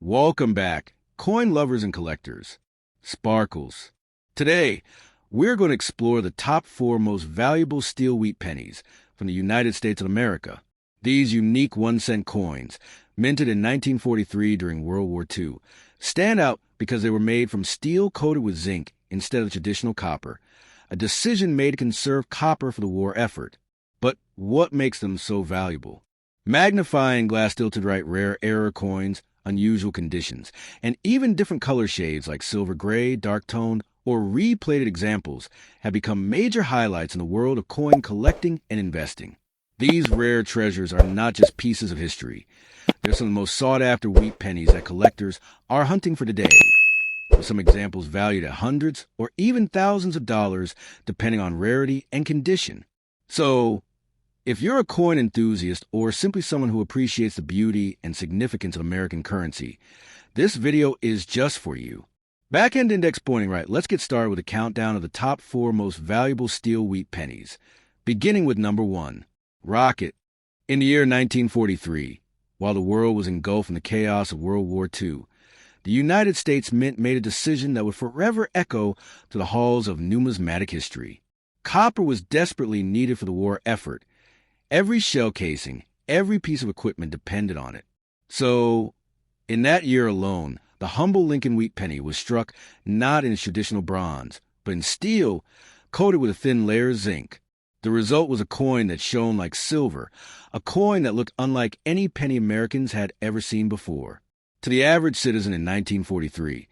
Welcome back, coin lovers and collectors. Sparkles. Today, we're going to explore the top 4 most valuable steel wheat pennies from the United States of America. These unique 1-cent coins, minted in 1943 during World War II, stand out because they were made from steel coated with zinc instead of traditional copper, a decision made to conserve copper for the war effort. But what makes them so valuable? Magnifying glass tilted right rare error coins, unusual conditions, and even different color shades like silver gray, dark tone, or replated examples have become major highlights in the world of coin collecting and investing. These rare treasures are not just pieces of history. They're some of the most sought-after wheat pennies that collectors are hunting for today, with some examples valued at hundreds or even thousands of dollars depending on rarity and condition. So, if you're a coin enthusiast or simply someone who appreciates the beauty and significance of American currency, this video is just for you. Back-end index pointing right, let's get started with a countdown of the top 4 most valuable steel wheat pennies, beginning with number 1, Rocket. In the year 1943, while the world was engulfed in the chaos of World War II, the United States Mint made a decision that would forever echo to the halls of numismatic history. Copper was desperately needed for the war effort. Every shell casing, every piece of equipment depended on it. So, in that year alone, the humble Lincoln Wheat Penny was struck not in its traditional bronze, but in steel, coated with a thin layer of zinc. The result was a coin that shone like silver, a coin that looked unlike any penny Americans had ever seen before. To the average citizen in 1943,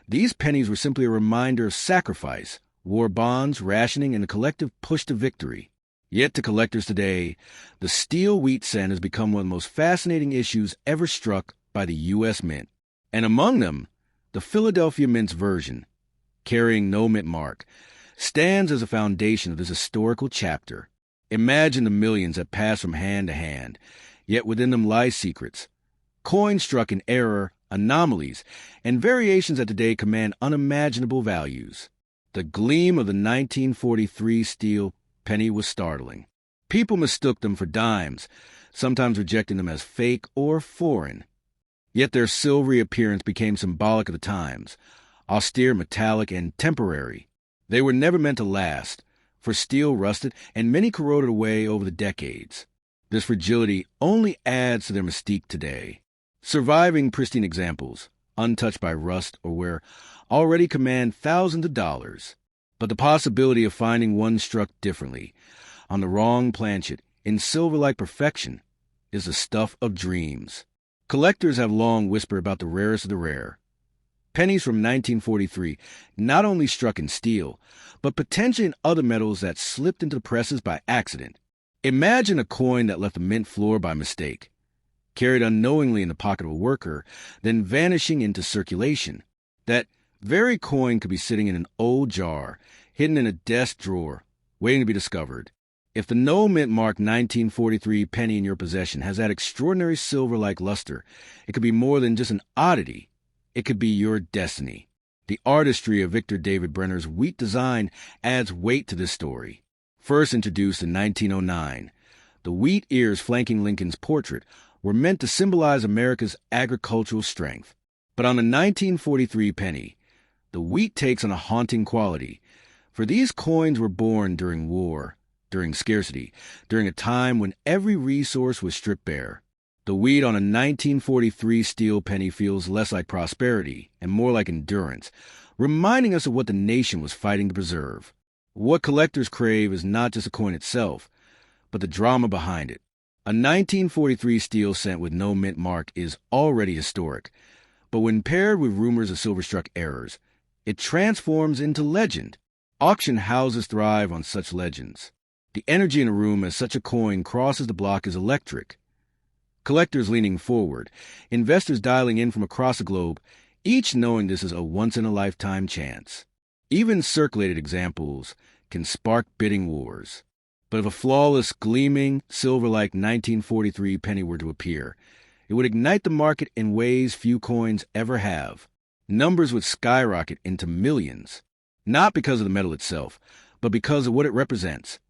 these pennies were simply a reminder of sacrifice, war bonds, rationing, and the collective push to victory. Yet to collectors today, the steel wheat cent has become one of the most fascinating issues ever struck by the U.S. Mint. And among them, the Philadelphia Mint's version, carrying no mint mark, stands as a foundation of this historical chapter. Imagine the millions that pass from hand to hand, yet within them lie secrets. Coins struck in error, anomalies, and variations that today command unimaginable values. The gleam of the 1943 steel penny was startling. People mistook them for dimes, sometimes rejecting them as fake or foreign. Yet their silvery appearance became symbolic of the times, austere, metallic, and temporary. They were never meant to last, for steel rusted and many corroded away over the decades. This fragility only adds to their mystique today. Surviving pristine examples, untouched by rust or wear, already command thousands of dollars. But the possibility of finding one struck differently, on the wrong planchet, in silver-like perfection, is the stuff of dreams. Collectors have long whispered about the rarest of the rare. Pennies from 1943 not only struck in steel, but potentially in other metals that slipped into the presses by accident. Imagine a coin that left the mint floor by mistake, carried unknowingly in the pocket of a worker, then vanishing into circulation. That very coin could be sitting in an old jar, hidden in a desk drawer, waiting to be discovered. If the no mint mark 1943 penny in your possession has that extraordinary silver-like luster, it could be more than just an oddity. It could be your destiny. The artistry of Victor David Brenner's wheat design adds weight to this story. First introduced in 1909, the wheat ears flanking Lincoln's portrait were meant to symbolize America's agricultural strength. But on the 1943 penny, the wheat takes on a haunting quality, for these coins were born during war, during scarcity, during a time when every resource was stripped bare. The wheat on a 1943 steel penny feels less like prosperity and more like endurance, reminding us of what the nation was fighting to preserve. What collectors crave is not just the coin itself, but the drama behind it. A 1943 steel cent with no mint mark is already historic, but when paired with rumors of silver-struck errors, it transforms into legend. Auction houses thrive on such legends. The energy in a room as such a coin crosses the block is electric. Collectors leaning forward, investors dialing in from across the globe, each knowing this is a once-in-a-lifetime chance. Even circulated examples can spark bidding wars. But if a flawless, gleaming, silver-like 1943 penny were to appear, it would ignite the market in ways few coins ever have. Numbers would skyrocket into millions, not because of the metal itself, but because of what it represents.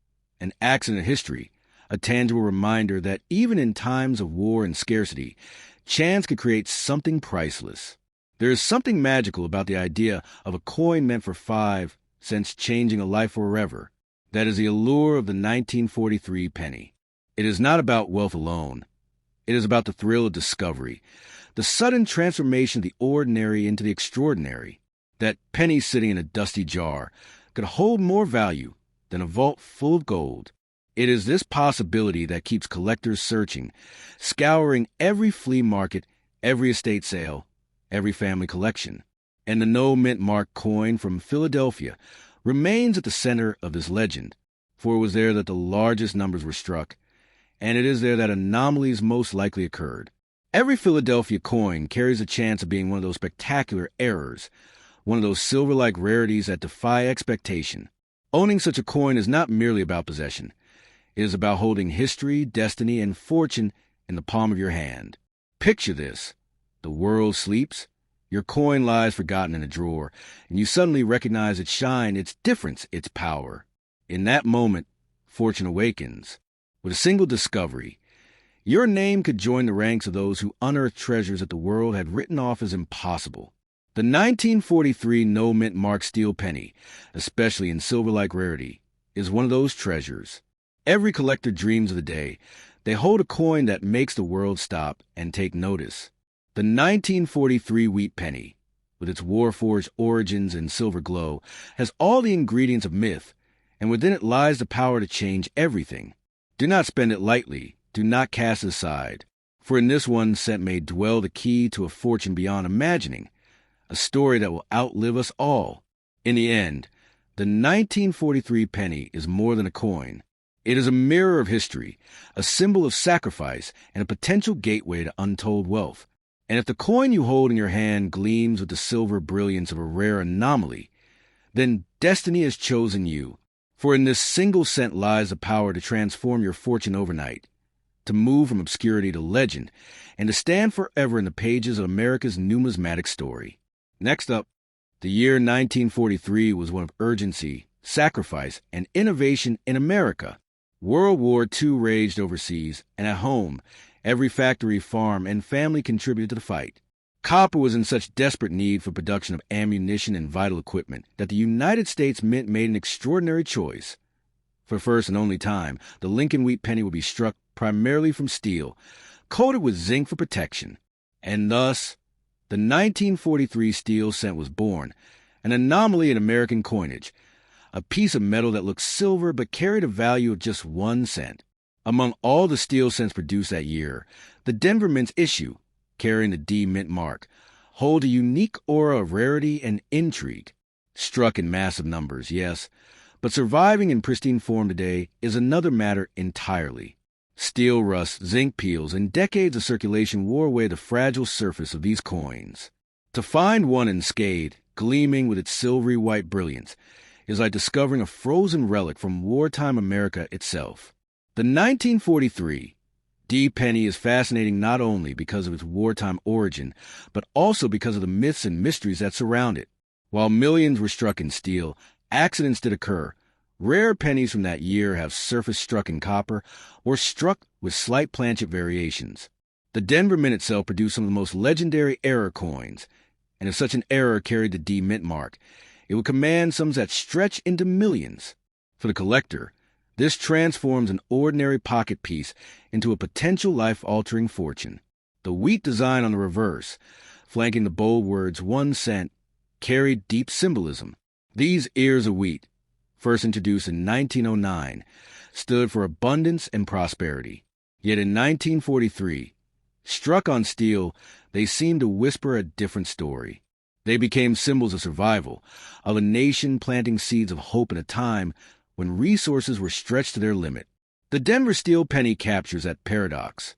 An accident of history, a tangible reminder that even in times of war and scarcity, chance could create something priceless. There is something magical about the idea of a coin meant for 5 cents changing a life forever. That is the allure of the 1943 penny. It is not about wealth alone. It is about the thrill of discovery, the sudden transformation of the ordinary into the extraordinary. That penny sitting in a dusty jar could hold more value than a vault full of gold. It is this possibility that keeps collectors searching, scouring every flea market, every estate sale, every family collection. And the no-mint mark coin from Philadelphia remains at the center of this legend, for it was there that the largest numbers were struck, and it is there that anomalies most likely occurred. Every Philadelphia coin carries a chance of being one of those spectacular errors, one of those silver-like rarities that defy expectation. Owning such a coin is not merely about possession. It is about holding history, destiny, and fortune in the palm of your hand. Picture this. The world sleeps. Your coin lies forgotten in a drawer, and you suddenly recognize its shine, its difference, its power. In that moment, fortune awakens. With a single discovery, your name could join the ranks of those who unearthed treasures that the world had written off as impossible. The 1943 no-mint mark steel penny, especially in silver-like rarity, is one of those treasures. Every collector dreams of the day they hold a coin that makes the world stop and take notice. The 1943 wheat penny, with its war-forged origins and silver glow, has all the ingredients of myth, and within it lies the power to change everything. Do not spend it lightly. Do not cast it aside. For in this 1 cent may dwell the key to a fortune beyond imagining, a story that will outlive us all. In the end, the 1943 penny is more than a coin. It is a mirror of history, a symbol of sacrifice, and a potential gateway to untold wealth. And if the coin you hold in your hand gleams with the silver brilliance of a rare anomaly, then destiny has chosen you. For in this single cent lies the power to transform your fortune overnight, to move from obscurity to legend, and to stand forever in the pages of America's numismatic story. Next up, the year 1943 was one of urgency, sacrifice, and innovation in America. World War II raged overseas, and at home, every factory, farm, and family contributed to the fight. Copper was in such desperate need for production of ammunition and vital equipment that the United States Mint made an extraordinary choice. For the first and only time, the Lincoln Wheat Penny would be struck primarily from steel, coated with zinc for protection. And thus, the 1943 steel cent was born, an anomaly in American coinage, a piece of metal that looked silver but carried a value of just 1 cent. Among all the steel cents produced that year, the Denver Mint's issue, carrying the D Mint mark, hold a unique aura of rarity and intrigue. Struck in massive numbers, yes, but surviving in pristine form today is another matter entirely. Steel rust, zinc peels, and decades of circulation wore away the fragile surface of these coins. To find one unscathed, gleaming with its silvery white brilliance, is like discovering a frozen relic from wartime America itself. The 1943 D penny is fascinating not only because of its wartime origin, but also because of the myths and mysteries that surround it. While millions were struck in steel, accidents did occur. Rare pennies from that year have surface struck in copper or struck with slight planchet variations. The Denver Mint itself produced some of the most legendary error coins, and if such an error carried the D Mint mark, it would command sums that stretch into millions. For the collector, this transforms an ordinary pocket piece into a potential life-altering fortune. The wheat design on the reverse, flanking the bold words 1 cent, carried deep symbolism. These ears of wheat, first introduced in 1909, stood for abundance and prosperity. Yet in 1943, struck on steel, they seemed to whisper a different story. They became symbols of survival, of a nation planting seeds of hope in a time when resources were stretched to their limit. The Denver steel penny captures that paradox.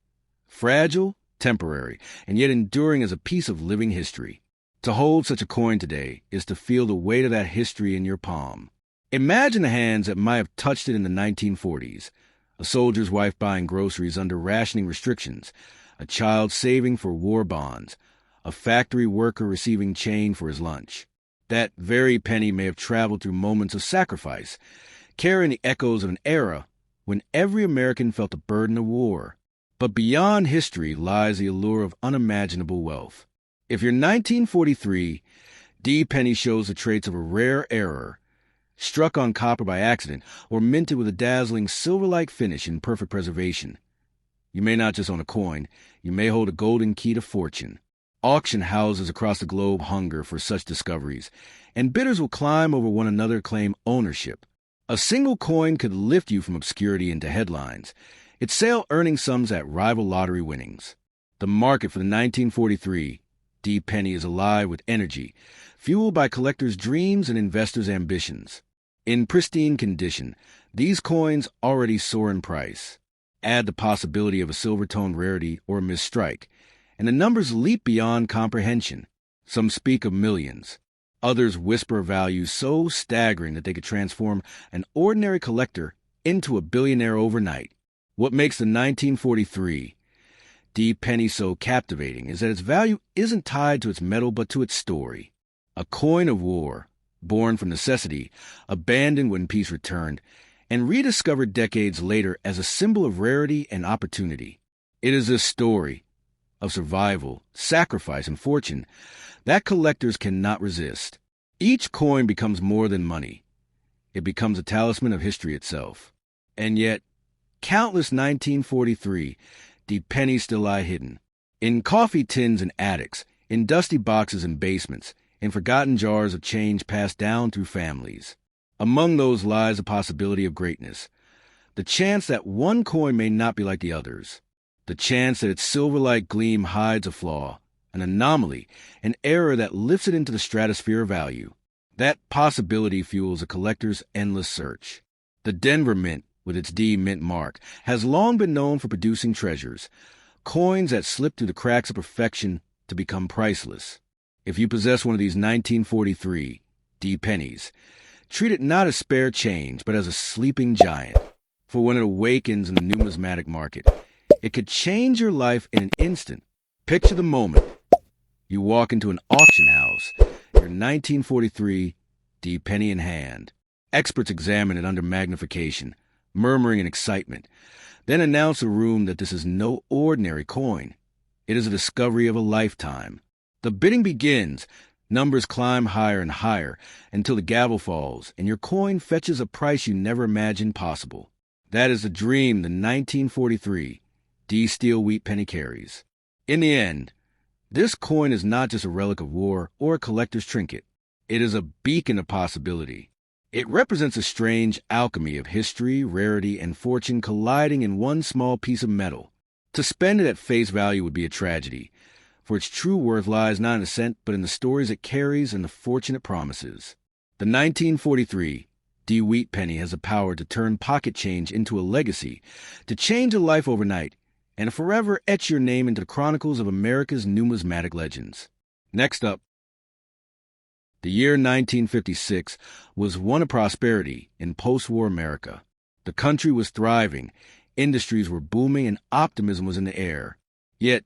Fragile, temporary, and yet enduring as a piece of living history. To hold such a coin today is to feel the weight of that history in your palm. Imagine the hands that might have touched it in the 1940s. A soldier's wife buying groceries under rationing restrictions, a child saving for war bonds, a factory worker receiving change for his lunch. That very penny may have traveled through moments of sacrifice, carrying the echoes of an era when every American felt the burden of war. But beyond history lies the allure of unimaginable wealth. If your 1943 D penny shows the traits of a rare error, struck on copper by accident, or minted with a dazzling silver-like finish in perfect preservation, you may not just own a coin, you may hold a golden key to fortune. Auction houses across the globe hunger for such discoveries, and bidders will climb over one another to claim ownership. A single coin could lift you from obscurity into headlines, its sale earning sums at rival lottery winnings. The market for the 1943 D penny is alive with energy, fueled by collectors' dreams and investors' ambitions. In pristine condition, these coins already soar in price. Add the possibility of a silver-toned rarity or a misstrike, and the numbers leap beyond comprehension. Some speak of millions. Others whisper values so staggering that they could transform an ordinary collector into a billionaire overnight. What makes the 1943 D penny so captivating is that its value isn't tied to its metal but to its story. A coin of war, born from necessity, abandoned when peace returned, and rediscovered decades later as a symbol of rarity and opportunity. It is a story of survival, sacrifice, and fortune that collectors cannot resist. Each coin becomes more than money. It becomes a talisman of history itself. And yet, countless 1943 D pennies still lie hidden. In coffee tins and attics, in dusty boxes and basements, in forgotten jars of change passed down through families. Among those lies the possibility of greatness, the chance that one coin may not be like the others, the chance that its silver-like gleam hides a flaw, an anomaly, an error that lifts it into the stratosphere of value. That possibility fuels a collector's endless search. The Denver Mint, with its D Mint mark, has long been known for producing treasures, coins that slip through the cracks of perfection to become priceless. If you possess one of these 1943 D pennies, treat it not as spare change, but as a sleeping giant. For when it awakens in the numismatic market, it could change your life in an instant. Picture the moment. You walk into an auction house, your 1943 D penny in hand. Experts examine it under magnification, murmuring in excitement, then announce to the room that this is no ordinary coin. It is a discovery of a lifetime. The bidding begins. Numbers climb higher and higher until the gavel falls and your coin fetches a price you never imagined possible. That is the dream the 1943 D steel wheat penny carries. In the end, this coin is not just a relic of war or a collector's trinket. It is a beacon of possibility. It represents a strange alchemy of history, rarity, and fortune colliding in one small piece of metal. To spend it at face value would be a tragedy, for its true worth lies not in the cent, but in the stories it carries and the fortune it promises. The 1943 D wheat penny has the power to turn pocket change into a legacy, to change a life overnight, and forever etch your name into the chronicles of America's numismatic legends. Next up, the year 1956 was one of prosperity in post-war America. The country was thriving, industries were booming, and optimism was in the air. Yet,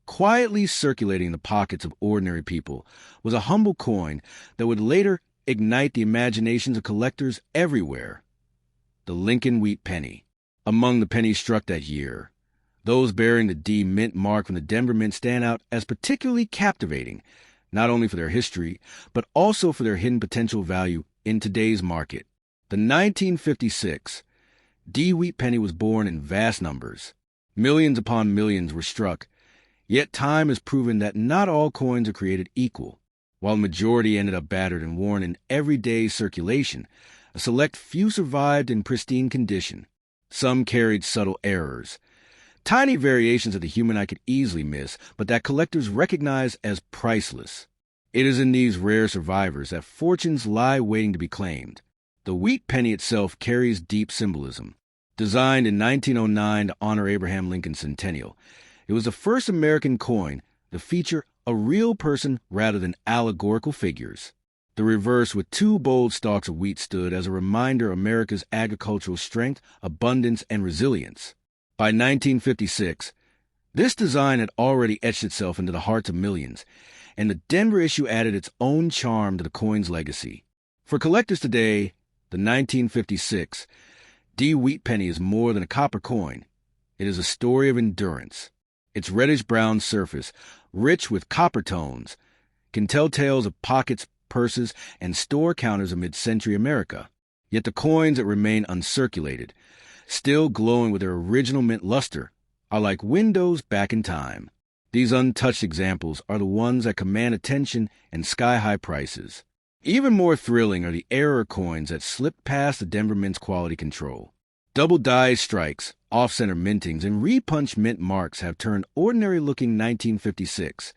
quietly circulating in the pockets of ordinary people was a humble coin that would later ignite the imaginations of collectors everywhere. The Lincoln Wheat Penny. Among the pennies struck that year, those bearing the D Mint mark from the Denver Mint stand out as particularly captivating, not only for their history, but also for their hidden potential value in today's market. The 1956 D wheat penny was born in vast numbers. Millions upon millions were struck, yet time has proven that not all coins are created equal. While the majority ended up battered and worn in everyday circulation, a select few survived in pristine condition. Some carried subtle errors, tiny variations that the human eye could easily miss, but that collectors recognize as priceless. It is in these rare survivors that fortunes lie waiting to be claimed. The wheat penny itself carries deep symbolism. Designed in 1909 to honor Abraham Lincoln's centennial, it was the first American coin to feature a real person rather than allegorical figures. The reverse with two bold stalks of wheat stood as a reminder of America's agricultural strength, abundance, and resilience. By 1956, this design had already etched itself into the hearts of millions, and the Denver issue added its own charm to the coin's legacy. For collectors today, the 1956 D wheat penny is more than a copper coin. It is a story of endurance. Its reddish-brown surface, rich with copper tones, can tell tales of pockets, purses, and store counters of mid-century America. Yet the coins that remain uncirculated, still glowing with their original mint luster, are like windows back in time. These untouched examples are the ones that command attention and sky-high prices. Even more thrilling are the error coins that slipped past the Denver Mint's quality control. Double die strikes, off-center mintings, and repunched mint marks have turned ordinary-looking 1956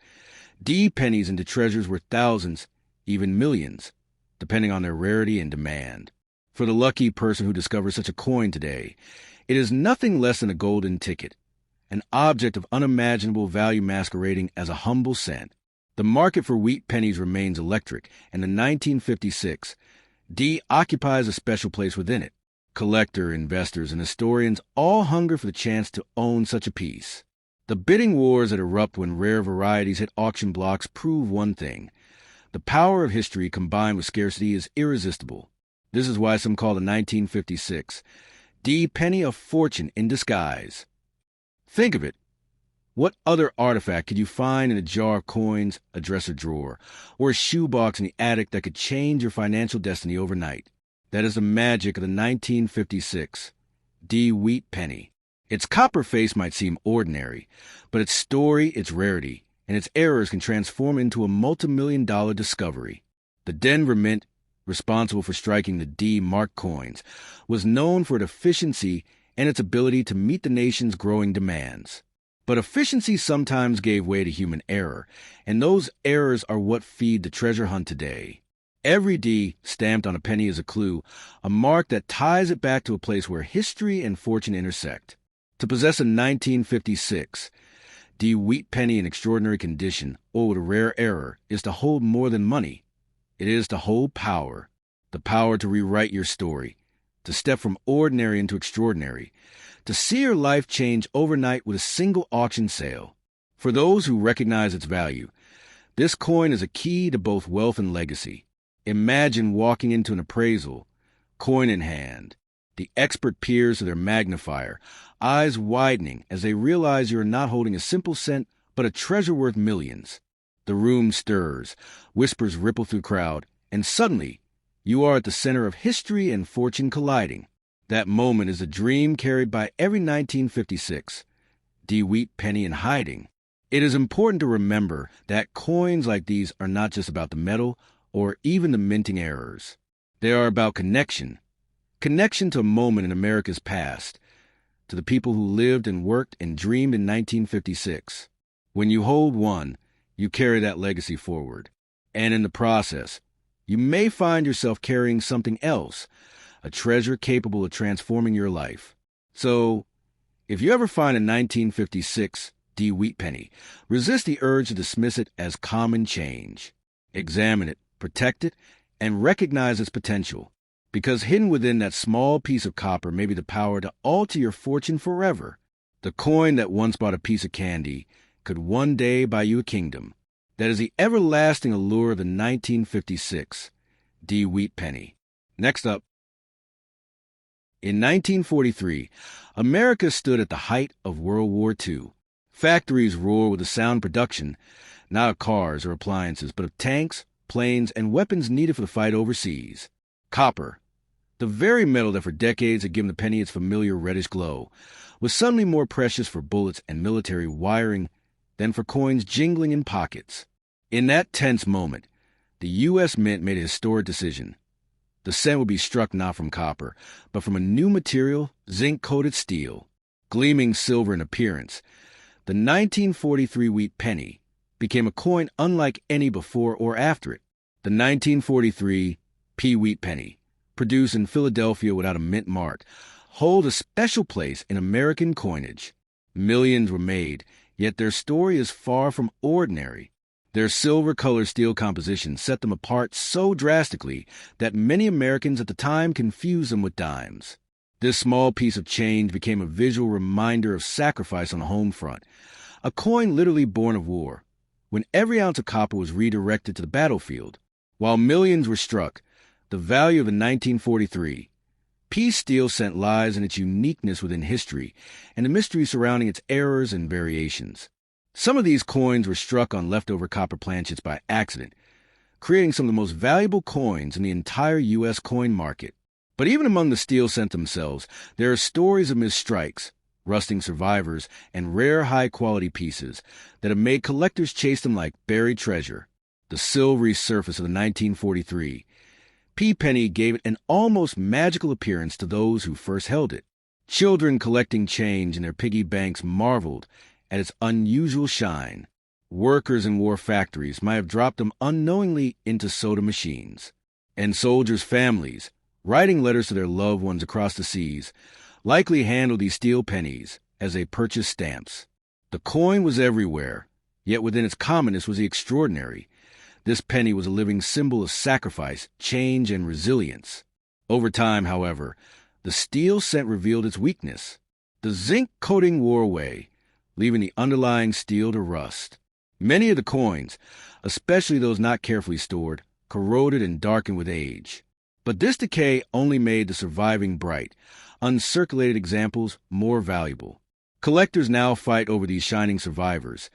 D pennies into treasures worth thousands, even millions, depending on their rarity and demand. For the lucky person who discovers such a coin today, it is nothing less than a golden ticket, an object of unimaginable value masquerading as a humble cent. The market for wheat pennies remains electric, and the 1956 D occupies a special place within it. Collector, investors, and historians all hunger for the chance to own such a piece. The bidding wars that erupt when rare varieties hit auction blocks prove one thing. The power of history combined with scarcity is irresistible. This is why some call the 1956 D penny a fortune in disguise. Think of it. What other artifact could you find in a jar of coins, a dresser drawer, or a shoebox in the attic that could change your financial destiny overnight? That is the magic of the 1956 D Wheat Penny. Its copper face might seem ordinary, but its story, its rarity, and its errors can transform into a multi-million-dollar discovery. The Denver Mint, responsible for striking the D marked coins, was known for its efficiency and its ability to meet the nation's growing demands. But efficiency sometimes gave way to human error, and those errors are what feed the treasure hunt today. Every D stamped on a penny is a clue, a mark that ties it back to a place where history and fortune intersect. To possess a 1956 D Wheat Penny in extraordinary condition or with a rare error is to hold more than money. It is to hold power, the power to rewrite your story, to step from ordinary into extraordinary, to see your life change overnight with a single auction sale. For those who recognize its value, this coin is a key to both wealth and legacy. Imagine walking into an appraisal, coin in hand. The expert peers to their magnifier, eyes widening as they realize you are not holding a simple cent, but a treasure worth millions. The room stirs, whispers ripple through the crowd, and suddenly you are at the center of history and fortune colliding. That moment is a dream carried by every 1956 D Wheat Penny in hiding. It is important to remember that coins like these are not just about the metal or even the minting errors. They are about connection to a moment in America's past, to the people who lived and worked and dreamed in 1956. When you hold one, you carry that legacy forward. And in the process, you may find yourself carrying something else, a treasure capable of transforming your life. So, if you ever find a 1956 D Wheat Penny, resist the urge to dismiss it as common change. Examine it, protect it, and recognize its potential. Because hidden within that small piece of copper may be the power to alter your fortune forever. The coin that once bought a piece of candy could one day buy you a kingdom. That is the everlasting allure of the 1956 D Wheat Penny. Next up. In 1943, America stood at the height of World War II. Factories roared with the sound production, not of cars or appliances, but of tanks, planes, and weapons needed for the fight overseas. Copper, the very metal that for decades had given the penny its familiar reddish glow, was suddenly more precious for bullets and military wiring than for coins jingling in pockets. In that tense moment, the U.S. Mint made a historic decision. The cent would be struck not from copper, but from a new material, zinc-coated steel. Gleaming silver in appearance, the 1943 wheat penny became a coin unlike any before or after it. The 1943 P wheat penny, produced in Philadelphia without a mint mark, hold a special place in American coinage. Millions were made, yet their story is far from ordinary. Their silver-colored steel composition set them apart so drastically that many Americans at the time confused them with dimes. This small piece of change became a visual reminder of sacrifice on the home front, a coin literally born of war, when every ounce of copper was redirected to the battlefield. While millions were struck, the value of the 1943 P steel cent lies in its uniqueness within history and the mystery surrounding its errors and variations. Some of these coins were struck on leftover copper planchets by accident, creating some of the most valuable coins in the entire U.S. coin market. But even among the steel cent themselves, there are stories of misstrikes, rusting survivors, and rare high-quality pieces that have made collectors chase them like buried treasure. The silvery surface of the 1943 P penny gave it an almost magical appearance to those who first held it. Children collecting change in their piggy banks marveled at its unusual shine. Workers in war factories might have dropped them unknowingly into soda machines. And soldiers' families, writing letters to their loved ones across the seas, likely handled these steel pennies as they purchased stamps. The coin was everywhere, yet within its commonness was the extraordinary. This penny was a living symbol of sacrifice, change, and resilience. Over time, however, the steel cent revealed its weakness. The zinc coating wore away, leaving the underlying steel to rust. Many of the coins, especially those not carefully stored, corroded and darkened with age. But this decay only made the surviving bright, uncirculated examples more valuable. Collectors now fight over these shining survivors,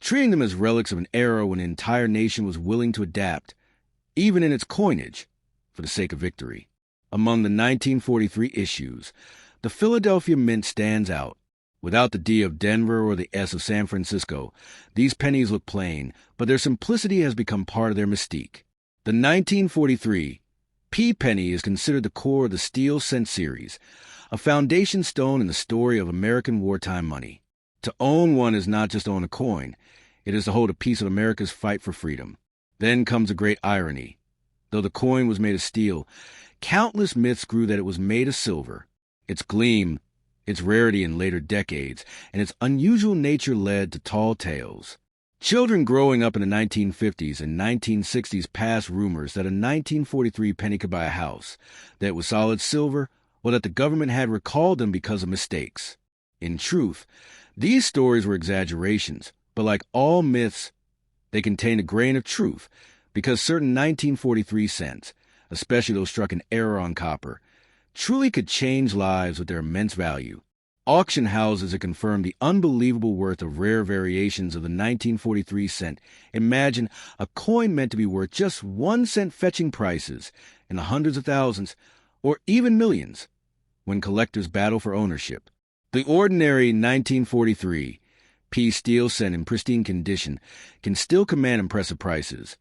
treating them as relics of an era when an entire nation was willing to adapt, even in its coinage, for the sake of victory. Among the 1943 issues, the Philadelphia Mint stands out. Without the D of Denver or the S of San Francisco, these pennies look plain, but their simplicity has become part of their mystique. The 1943 P penny is considered the core of the steel cent series, a foundation stone in the story of American wartime money. To own one is not just to own a coin, it is to hold a piece of America's fight for freedom. Then comes a great irony. Though the coin was made of steel, countless myths grew that it was made of silver. Its gleam, its rarity in later decades, and its unusual nature led to tall tales. Children growing up in the 1950s and 1960s passed rumors that a 1943 penny could buy a house, that it was solid silver, or that the government had recalled them because of mistakes. In truth, these stories were exaggerations, but like all myths, they contained a grain of truth, because certain 1943 cents, especially those struck in error on copper, truly could change lives with their immense value. Auction houses have confirmed the unbelievable worth of rare variations of the 1943 cent. Imagine a coin meant to be worth just 1 cent fetching prices in the hundreds of thousands, or even millions, when collectors battle for ownership. The ordinary 1943 P steel cent in pristine condition can still command impressive prices,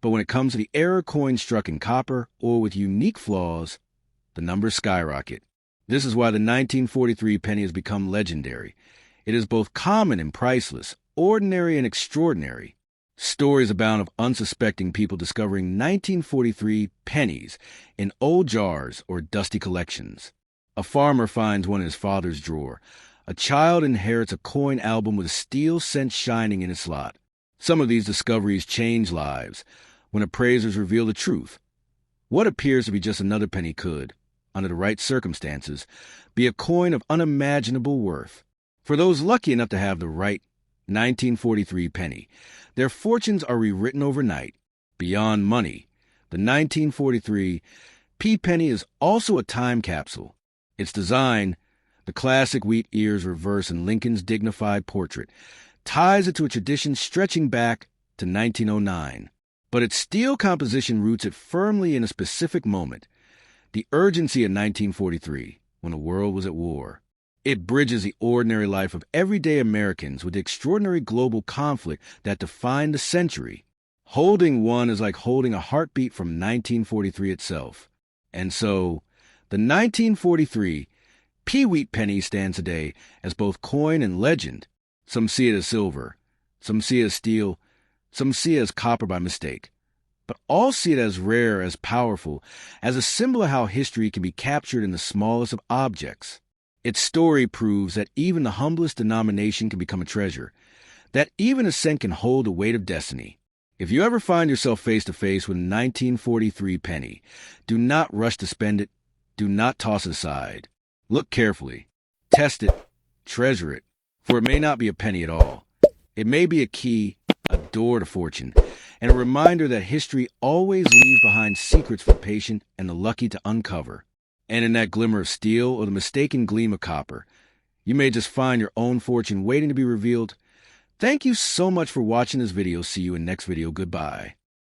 but when it comes to the error coin struck in copper or with unique flaws, the numbers skyrocket. This is why the 1943 penny has become legendary. It is both common and priceless, ordinary and extraordinary. Stories abound of unsuspecting people discovering 1943 pennies in old jars or dusty collections. A farmer finds one in his father's drawer. A child inherits a coin album with a steel cent shining in its slot. Some of these discoveries change lives when appraisers reveal the truth. What appears to be just another penny could, under the right circumstances, be a coin of unimaginable worth. For those lucky enough to have the right 1943 penny, their fortunes are rewritten overnight. Beyond money, the 1943 P penny is also a time capsule. Its design, the classic wheat ears reverse in Lincoln's dignified portrait, ties it to a tradition stretching back to 1909. But its steel composition roots it firmly in a specific moment, the urgency of 1943, when the world was at war. It bridges the ordinary life of everyday Americans with the extraordinary global conflict that defined the century. Holding one is like holding a heartbeat from 1943 itself. And so, the 1943 P wheat penny stands today as both coin and legend. Some see it as silver, some see it as steel, some see it as copper by mistake. But all see it as rare, as powerful, as a symbol of how history can be captured in the smallest of objects. Its story proves that even the humblest denomination can become a treasure, that even a cent can hold the weight of destiny. If you ever find yourself face to face with a 1943 penny, do not rush to spend it, do not toss it aside. Look carefully, test it, treasure it, for it may not be a penny at all. It may be a key, a door to fortune, and a reminder that history always leaves behind secrets for the patient and the lucky to uncover. And in that glimmer of steel or the mistaken gleam of copper, you may just find your own fortune waiting to be revealed. Thank you so much for watching this video. See you in next video. Goodbye.